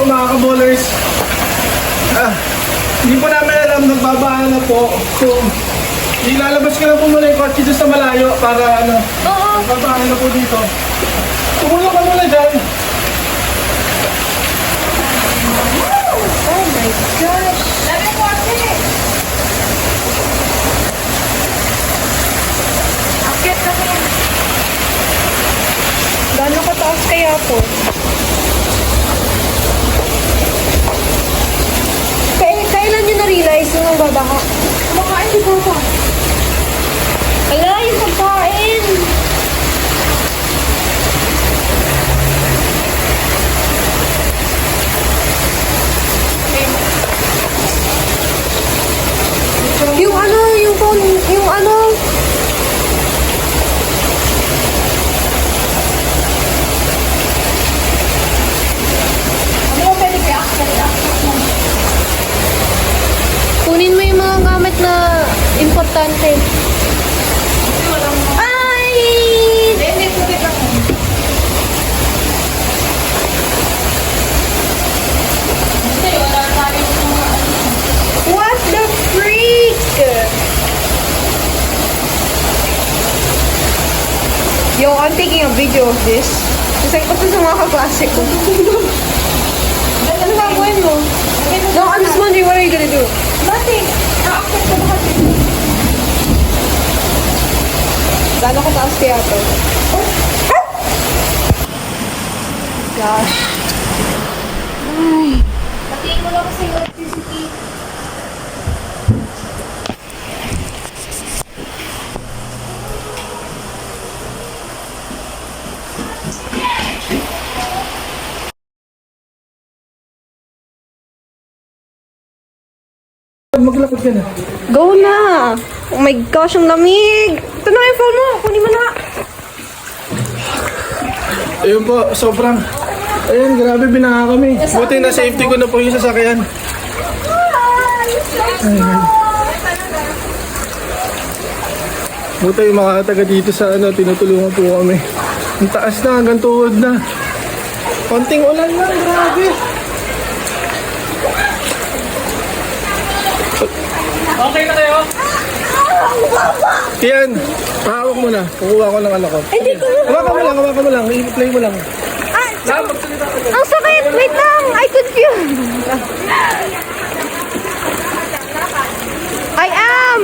mga kabowlers. Hindi po namin alam, nagbabaan na po. So, ilalabas ko na po muna yung kotse doon sa malayo para ano. Oo. Nagbabaan na po dito. Tumulong ka muna dyan. Oh my gosh. Dami kotse. Akit na kaya. Gano'n kataas kaya po? Kailan nyo na-realize yung nagbabaha? Kumakain di ba pa? Ala, yung pagkain! Yung ano, yung phone, yung ano... Ano ba pwede kaya kunin mo yung mga gamit na importante. Ay! Hindi ko kita mo. Hindi, wala tayo mga ano. What the freak? Yo, I'm taking a video of this. Kasi ito sa mga kaklase ko. Ano gagawin mo? No, I'm just wondering, what are you gonna do? Nothing. Na-accept ko lahat ito. Gano'n ko taas kaya ito? Gosh. Ay. Patiin mo lang kasi yung electricity. Maglakad ka na. Go na! Oh my gosh, ang lamig! Ito na yung phone mo! Kunin mo na! Ayun po, sobrang... Ayun, grabe binaha kami. Buti na safety ko na po yung sasakyan. Ayun. Buti yung mga taga dito sa ano, tinutulungan po kami. Ang taas na, hanggang tuhod na. Konting ulan lang, grabe. Okay na kayo? Yan, pahawak mo na. Kukuha ko ng anak ko. Hindi ko na! Hawakan mo lang. I-play mo lang. Ah, ang sakit! Wait lang! I confused! I am!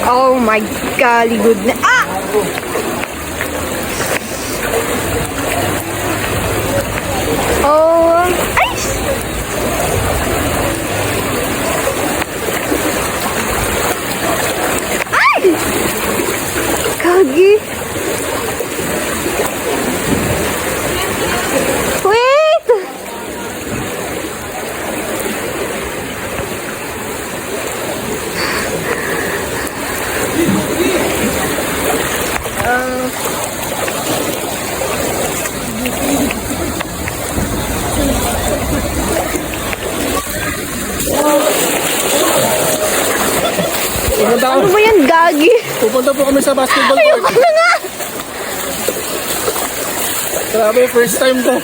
Oh my golly goodness! Ah! Oh... Ay! Ay! Kagi! Wait! Ano ba yan, Gagi? Pupunta po kami sa basketball court. Ayoko na nga! Grabe, first time ko.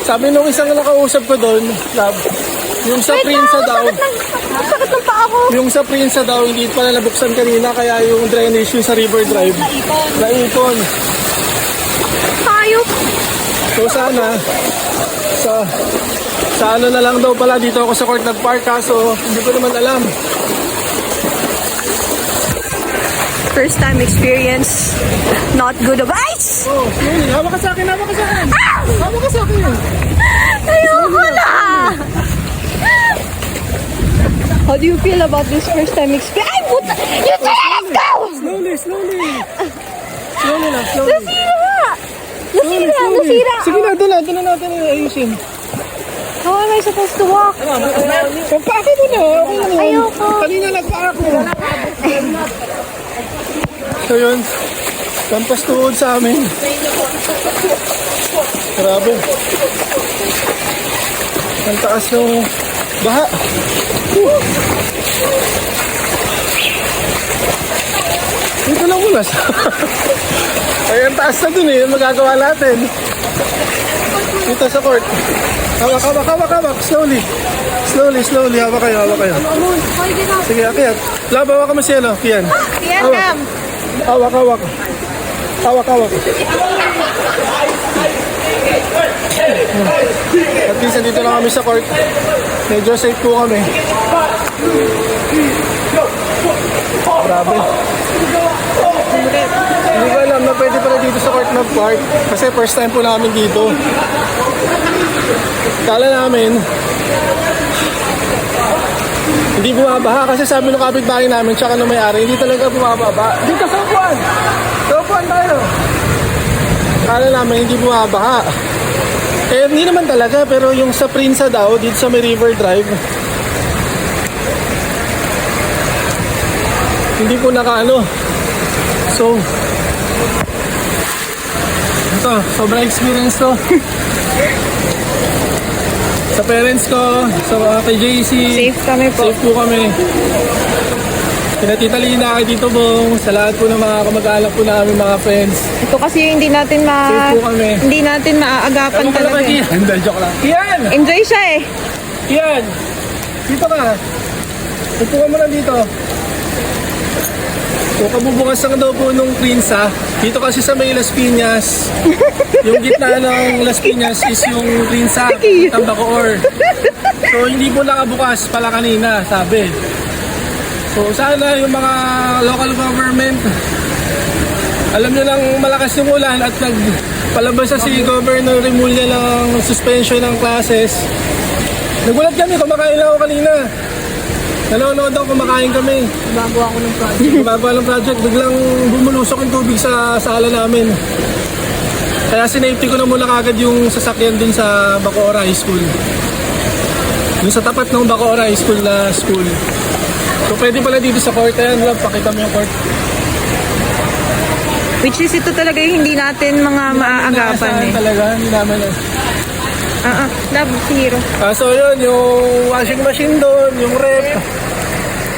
Sabi nung isang nakausap ko doon, yung sa Prinsa daw, Ang sakit ng paa ko. yung sa Prinsa daw, hindi pala nabuksan kanina, kaya yung drainage yung sa River Drive, naipon. Hayop. So sana, sa ano na lang daw pala, dito ako sa court nag-park, kaso hindi ko naman alam. First time experience, not good of ice. Oh, yun, hawak ka sa akin. Hawak ka sa akin. Ayoko na. How do you feel about this first time experience? Ay, puta! You say let's go! Slowly. Slowly lang. Nasira. Sige na, doon na natin ayusin. How am I supposed to walk? Pagpako mo na, okay lang yun. Ayoko. Kanina nagpako. So yun, lampas tuhod sa amin. Grabe. Ang taas ng baha. Dito lang muna. Ay, ang taas na dun eh. Magagawa natin. Dito sa court. Hawak, hawak, hawak, hawak. Slowly. Slowly, slowly. Hawak kayo, hawak kayo. Sige, akyat. Lab, hawak ka mo siya, no? Kian. Yan, Hawak. Cam. Hawak, hawak. Hawak, hawak. At least, nandito lang kami sa court. Medyo safe po kami. Grabe. Hindi ko alam na pwede pala dito sa court mag-park. Kasi first time po namin dito. Kala namin, hindi bumabaha kasi sabi ng kapitbahay namin tsaka ng may-ari, hindi talaga bumababa. Dito sa upuan! Sa upuan tayo! Kala namin hindi bumabaha. Eh, hindi naman talaga, pero yung sa Prinsa daw, dito sa may River Drive, hindi po nakaano. So, ito, sobrang experience to. Sa parents ko, sa kay JC, Safe kami po. safe po kami. Kina Tita Lina, kay Tito Bong, sa lahat po ng mga kamag-anak po namin, mga friends. Ito kasi yung hindi natin Safe po kami. hindi natin maaagapan Ano ka talaga. naman, eh. Kian? Hindi, joke lang. Kian! Enjoy siya eh. Kian! Dito ka. Upo ka muna dito. So, kabubukas lang daw po nung Prinsa. Dito kasi sa may Las Piñas. Yung gitna ng Las Piñas is yung Prinsa, ng Bacoor. So, hindi po nakabukas pala kanina, sabi. So, sana yung mga local government, alam nyo lang malakas yung ulan at nagpalabas na si Governor Remulla ng suspension ng classes. Nagulat kami, kumakain lang ako kanina. Nanonood ako, kumakain kami. Gumagawa ko ng project. Gumagawa ng project, biglang bumulusok yung tubig sa sala namin. Kaya sinafety ko na muna kagad yung sasakyan dun sa Bacoor High School. Dun sa tapat ng Bacoor High School na school. So pwede pala dito sa court. Ayan, love, pakita mo yung court. Which is ito talaga yung hindi natin mga maaagapan eh. Talaga, hindi namin. Love, si Hero. So yun, yung washing machine doon, yung rep.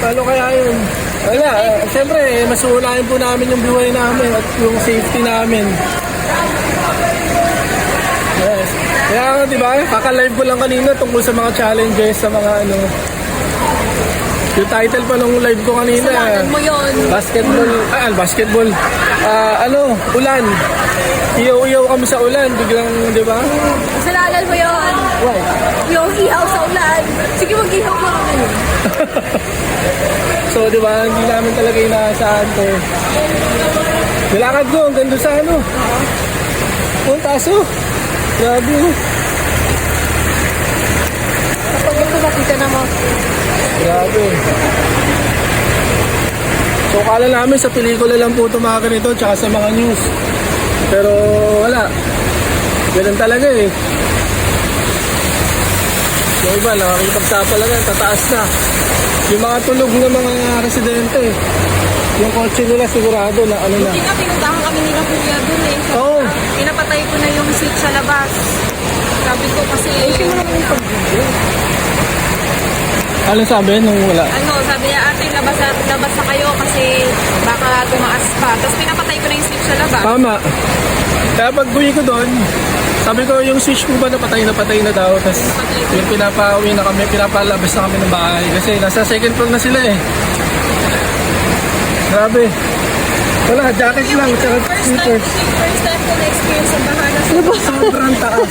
Paano kaya yun? Wala, siyempre, mas uunahin po namin yung buhay namin at yung safety namin. Yes. Kaya di ba, kaka-live ko lang kanina tungkol sa mga challenges, sa mga ano. Yung title pa nung live ko kanina. Kasalanan mo yun. Basketball. Ulan. Iyaw-iyaw kami sa ulan, biglang, di ba? Kasalanan mo yun. Why? Yung ihaw sa ulan. Sige, mag-ihaw ka kami. So, di ba, hindi namin talaga inaasahan to. Nilakad ko, ang ganda sa ano. Ang taso. Grabe. Kapag ito nakita na mo. Grabe. So, kala namin sa pelikula lang po ito mga ganito, tsaka sa mga news. Pero, wala. Ganun talaga eh. Yung iba, nakakitagsapa lang yan, tataas na. Yung mga tulog ng mga residente, yung kotse nila sigurado na ano na. Hindi nga, pinuntahan kami nila kuya dun eh. Oo. Pinapatay ko na yung switch sa labas. Sabi ko kasi... Ano sabi nung wala? Sabi niya, ate, labas na kayo kasi baka tumaas pa. Tapos pinapatay ko na yung switch sa labas. Tama. Kaya pag buwi ko doon, sabi ko yung switch ko ba napatay na daw. Tapos yung pinapauwi na kami, pinapalabas na kami ng bahay. Kasi nasa second floor na sila eh. Grabe. Wala, jacket lang, tsaka slippers. First time ko na-experience ang baha na Sobrang taas.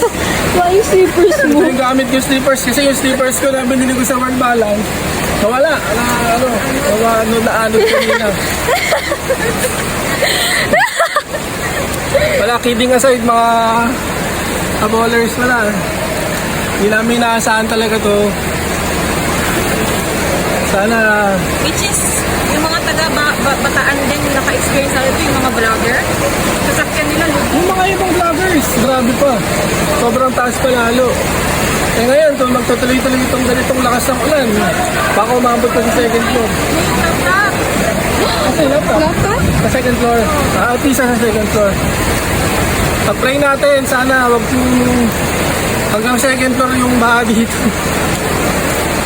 Why yung slippers Ito yung gamit ko yung slippers. Kasi yung slippers ko na binili ko sa One Balance. Nawala. Naanod ko nila. Wala, kidding aside, mga ballers wala. Hindi namin inaasahan talaga to. Sana, Which is, yung mga taga-bataan din yung naka-experience na ito, yung mga vlogger. Sasakyan nila, yung mga ibang vloggers, grabe pa. Sobrang taas pa lalo. Eh ngayon, kung magtutuloy-tuloy itong ganitong lakas ng ulan, baka umabot ko sa second floor. laptop. Kasi laptop? Sa second floor. At isa sa second floor. Pag-pray natin, sana wag hanggang second floor yung baha dito.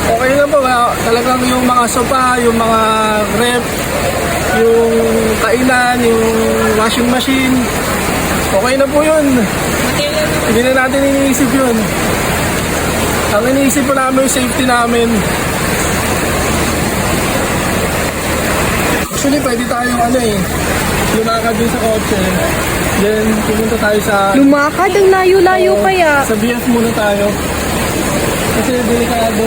Okay na po, talagang yung mga sopa, yung mga rep, yung kainan, yung washing machine, okay na po yun. Material Hindi na natin iniisip yun. Ang iniisip po namin yung safety namin. Actually, pwede tayong lumakad din sa kotse. Then, pupunta tayo sa... Lumakad? Ang layo-layo kaya. Sa BF muna tayo. Kasi delikado.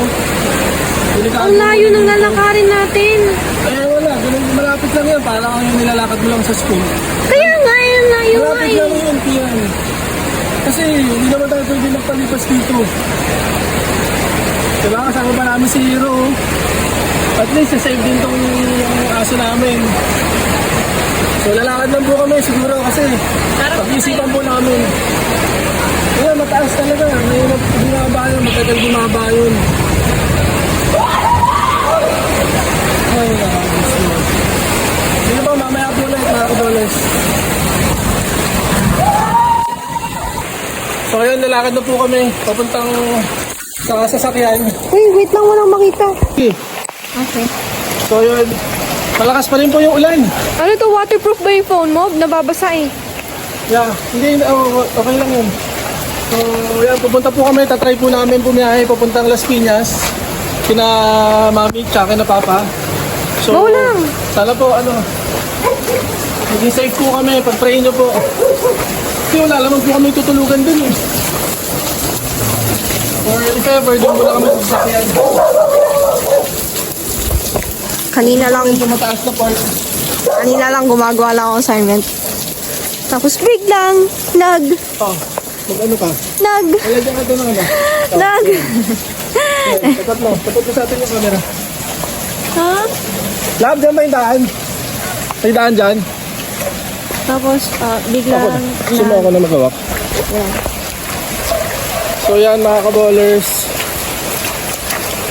Ang layo ng lalakarin natin. Wala. Ganun, malapit lang yan. Parang yung nilalakad mo lang sa school. Kaya nga, ang layo nga Malapit lang yun, Kian. Kasi hindi naman tayo pwede magpalipas dito. Diba? Kasama pa namin si Hero. At least, save din tong aso namin. So, lalakad lang po kami siguro kasi pag-isipan po namin. Kaya mataas talaga. Mahirap bumaba yun. Matagal bumaba yun. Ay, nakakabis yun. Hindi ba, mamaya po ulit, mga kadoles. So, ngayon, lalakad na po kami. Papuntang sa sasakyan. Uy, wait lang, walang makita. Okay. Okay. So, yun. Malakas pa rin po yung ulan. Ano to, waterproof ba yung phone mo? Nababasa eh. Yeah, hindi, okay lang yun. So, yan, pupunta po kami, tatry po namin bumiyahe papuntang Las Piñas, kina mami, tsaka kina papa. So, Go lang. sana po, maging safe po kami, pag-pray nyo po. Kasi wala naman po kami tutulugan dun eh. Or if ever, dun muna kami sasakyan. Kanina lang, Yung mataas na part. gumagawa lang ako assignment. Tapos biglang, Oh, mag-ano ka? Alagyan ka doon ng Tapat mo sa atin yung camera. Ha? Lab, dyan ba yung daan? May daan dyan? Tapos, biglang, Gusto mo ako na magawak? So yan mga kaballers.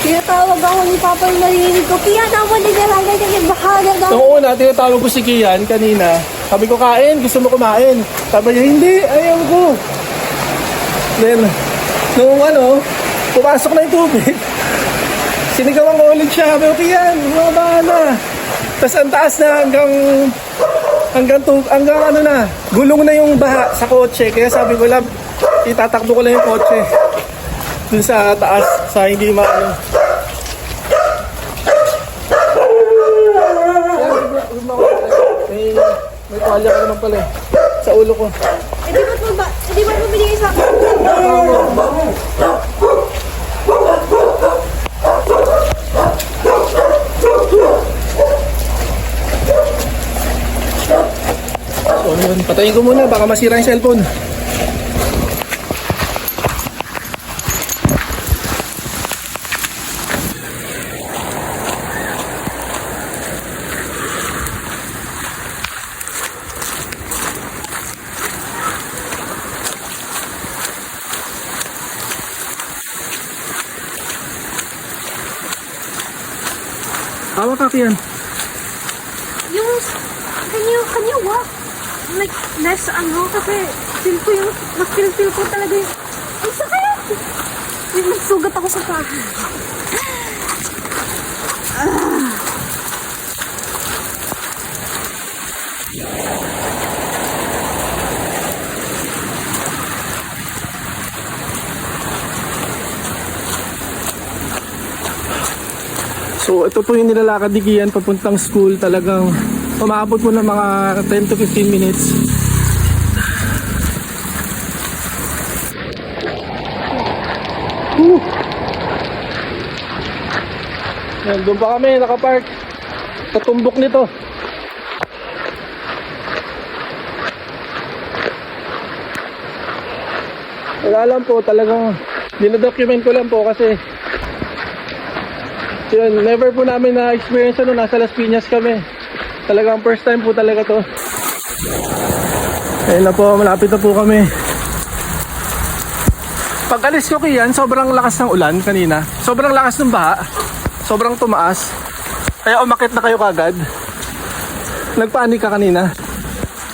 tinatawag ako ni Papa yung narinig ko. Kaya dapat naglalagay ka yung bahala daw. Noong una, tinatawag ko si Kian kanina. Sabi ko, kain, gusto mo kumain? Sabi niya, hindi, ayaw ko. Then, nung pumasok na yung tubig, sinigawan ko ulit siya. Sabi ko, Kian, bumaba na. Tapos ang taas na hanggang gulong na yung baha sa kotse. Kaya sabi ko, lab, itatakbo ko lang yung kotse. Dun sa taas, sa hindi maano. May tuwalya ka naman pala eh. Sa ulo ko. Di ba mo binigay sa akin? So yun, patayin ko muna, baka masira yung cellphone. Hawak ka, Kian. Can you walk? Like, less kasi feel ko talaga yung, ang sakit! Yung nagsugat ako sa paa. So ito po yung nilalakad ni Kian papuntang school. Talagang umabot mo ng mga 10 to 15 minutes. Yan, doon pa kami nakapark sa tumbok nito. Wala lang po, talagang dinodocument ko lang po kasi yun, never po namin na-experience nasa Las Piñas kami. Talagang first time po talaga to. Ayun na po, malapit na po kami. Pag alis ko Kian, sobrang lakas ng ulan kanina. Sobrang lakas ng baha. Sobrang tumaas. Kaya umakit na kayo kagad. Nagpanik ka kanina?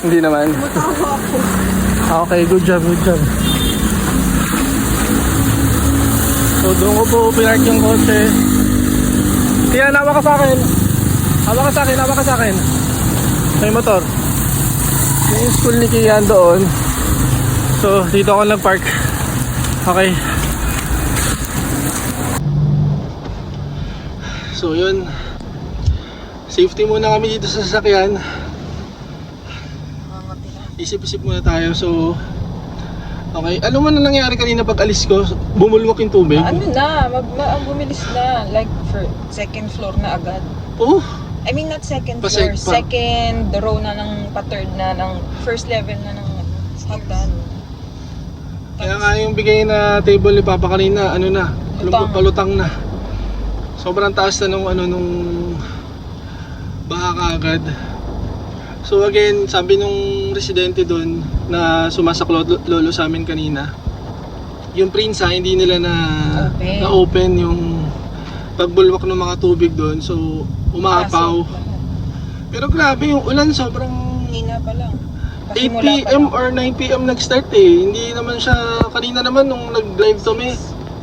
Hindi naman. Matawa ako. Okay, good job, good job. So doon ko po pinark yung kotse. Kaya nawa ka sa akin. Hawa ka sa akin, hawa ka sa akin. May motor. Yung school ni Kian doon. So, dito ako nag-park. Okay. So, yun. Safety muna kami dito sa sasakyan. Isip-isip muna tayo. So, okay. Ano man na nangyari kanina pag alis ko? Bumulwak yung tubig? Ano na, bumilis na. Like, for second floor na agad. Oh, I mean, not second Pa-sec- floor. Second row na ng pa-third na ng first level na ng hagdan. kaya nga yung bigay na table ni Papa kanina, ano na, Lutang. palutang na. Sobrang taas na nung baha kaagad. So again, sabi nung residente doon na sumasaklolo lolo sa amin kanina, yung prinsa hindi nila na-open yung pagbulwak ng mga tubig doon. So umaapaw. Pero grabe yung ulan, sobrang Hina pa lang. 8 PM or 9 PM nag-start eh. Hindi naman siya, kanina naman nung nag-drive kami,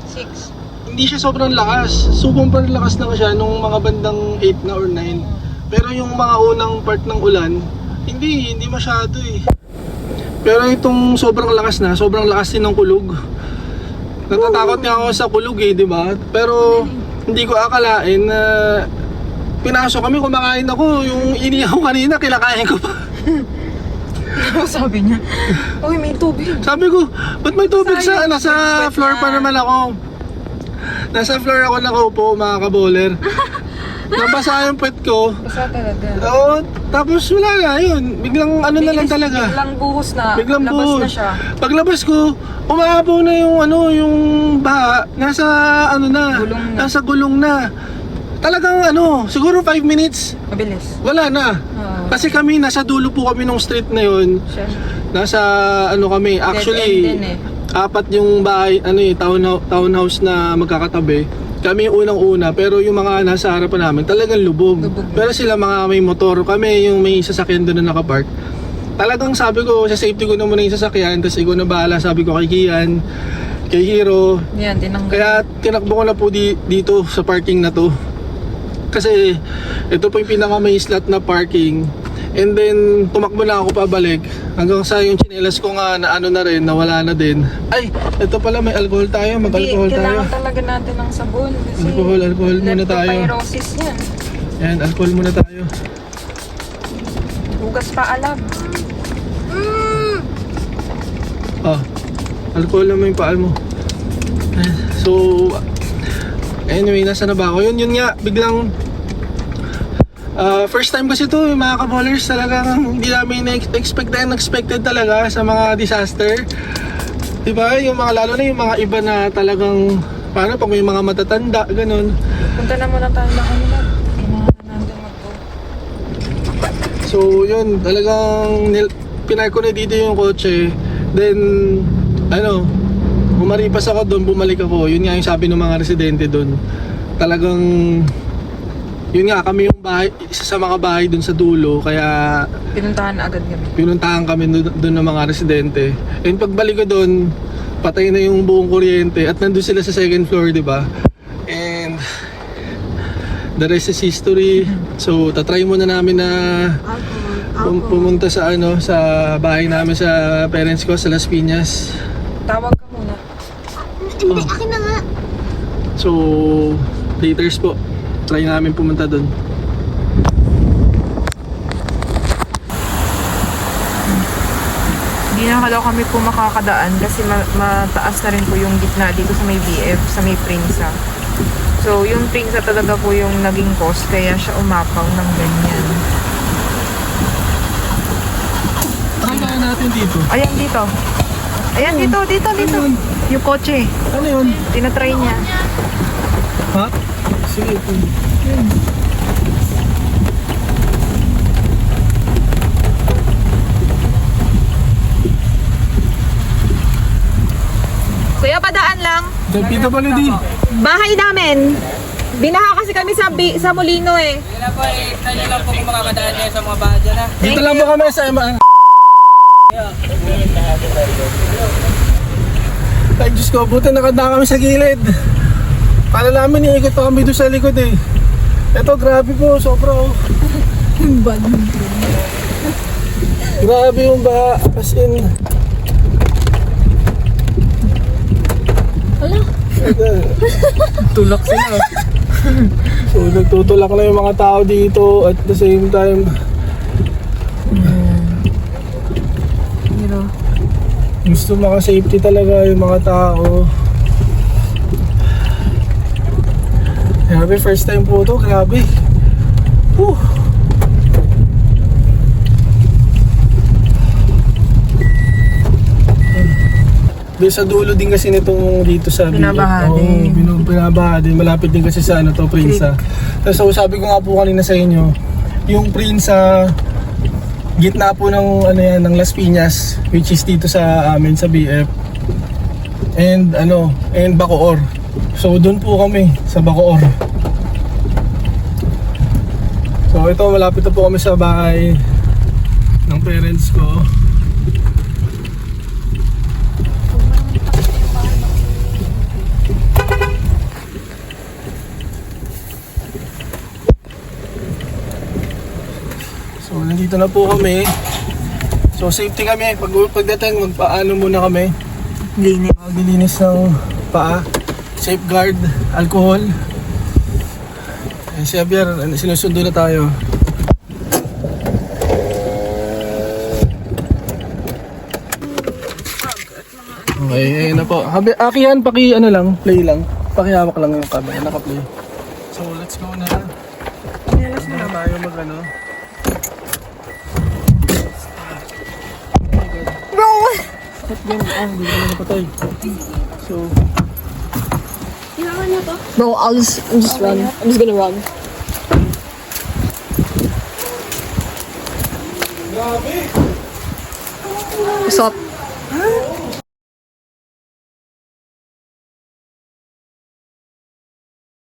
6. hindi siya sobrang lakas. Super lakas na siya nung mga bandang 8 na or 9. Pero yung mga unang part ng ulan, hindi masyado eh. Pero itong sobrang lakas din ng kulog. Natatakot nga ako sa kulog eh, di ba? Pero hindi ko akalain na pinasok kami, kumakain ako. Yung inihaw kanina, kinakain ko pa. Ano sabi niya? Uy, may tubig. Sabi ko, ba't may tubig sa, nasa floor pa naman ako. Nasa floor ako nakaupo, mga kaboler. Nabasa yung pet ko. Basa talaga. Oo, tapos wala na yun. Biglang ano na lang talaga. Biglang buhos na. Biglang labas buhos. na siya. Paglabas ko, umaapaw na yung baha. Nasa Gulong na. nasa gulong na. Talagang siguro 5 minutes, Mabilis. wala na. Kasi kami, nasa dulo po kami nung street na yun. Siya. Nasa kami, actually, end din apat yung bahay, townhouse na magkakatabi. Kami yung unang-una, pero yung mga nasa harapan namin talagang lubog. Pero sila mga may motor, kami yung may sasakyan doon na nakapark. Talagang sabi ko, sa safety ko na muna yung sasakyan, tapos ikaw na bahala, sabi ko kay Kian, kay Hero. Yan, tinanggal. Kaya tinakbo ko na po dito sa parking na to. Kasi ito po yung pinaka may slot na parking. And then tumakbo na ako pabalik hanggang sa yung tsinelas ko nga na na rin, nawala na din. Ay, ito pala may alcohol tayo, mag-alcohol tayo. Kailangan talaga natin ng sabon. Kasi Alcohol muna tayo. leptospirosis yan. Yan, alcohol muna tayo. Hugas pa alam. Alcohol naman yung paal mo. So, anyway, nasa na ba ako? Yun nga, biglang first time kasi to, yung mga kabolers, talagang hindi namin expected talaga sa mga disaster. Diba? Yung mga, lalo na yung mga iba na talagang, paano pag may mga matatanda, ganun. Punta na muna tayo ng ano na. Kailangan natin mag-go. So yun, talagang pinark ko na dito yung kotse. Then, umaripas ako doon, bumalik ako. Yun nga yung sabi ng mga residente doon. Talagang, yun nga, kami yung bahay, isa sa mga bahay doon sa dulo. Kaya, pinuntahan kami doon ng mga residente. And pagbalik ko doon, patay na yung buong kuryente. At nandun sila sa second floor, di ba? And, the rest is history. So, tatry muna namin na pumunta sa sa bahay namin sa parents ko sa Las Piñas. Tawag ka muna. Hindi, akin na nga. So, laters po. Try namin pumunta doon. Hindi na daw kami po makakadaan kasi mataas na rin po yung gitna dito sa may BF, sa may Prinsa. So, yung Prinsa talaga po yung naging cause kaya siya umapaw ng ganyan. Try natin dito. Ayan dito. Ayan dito. Ano yun? Yung kotse. Ano yun? Tinatry niya. Ha? Sige. Kuya, padaan lang. Dito pala di. Bahay namin. Binaha kasi kami sa Molino eh. Yun na po, tayo lang po kung makakadaan kayo sa mga bahay dyan ha. Dito lang po kami sa Ay, Diyos ko, buti nakadaan kami sa gilid. Kala namin iikot pa kami doon sa likod eh. Ito, grabe po, sobra oh. Grabe yung baha, as in. Nagtutulak sila. So nagtutulak na yung mga tao dito at the same time gusto maka-safety talaga yung mga tao. Grabe, first time po to, grabe. Whew. Doon sa dulo din kasi nitong dito sa Binabaha Oo, din. binabaha din. Malapit din kasi sa ano to, Prinsa. So sabi ko nga po kanina sa inyo, yung Prinsa, gitna po ng ano yan, ng Las Piñas, which is dito sa amin sa BF. And Bacoor. So doon po kami sa Bacoor. So ito, malapit na po kami sa bahay ng parents ko. So nandito na po kami. So safety kami. Pagdating magpaano muna kami. Linis. Maglilinis ng paa. Safeguard, alcohol. Si Javier, sinusundo na tayo. Okay, ayun na po. Akihan, play lang. Pakihawak lang yung camera, naka-play. So let's go na. Hindi na tayo mag-ano. Ba't ganyan? Hindi ko na napatay. So, Kailangan niyo to? Bro, I'm just run. I'm just gonna run. grabe! What's up?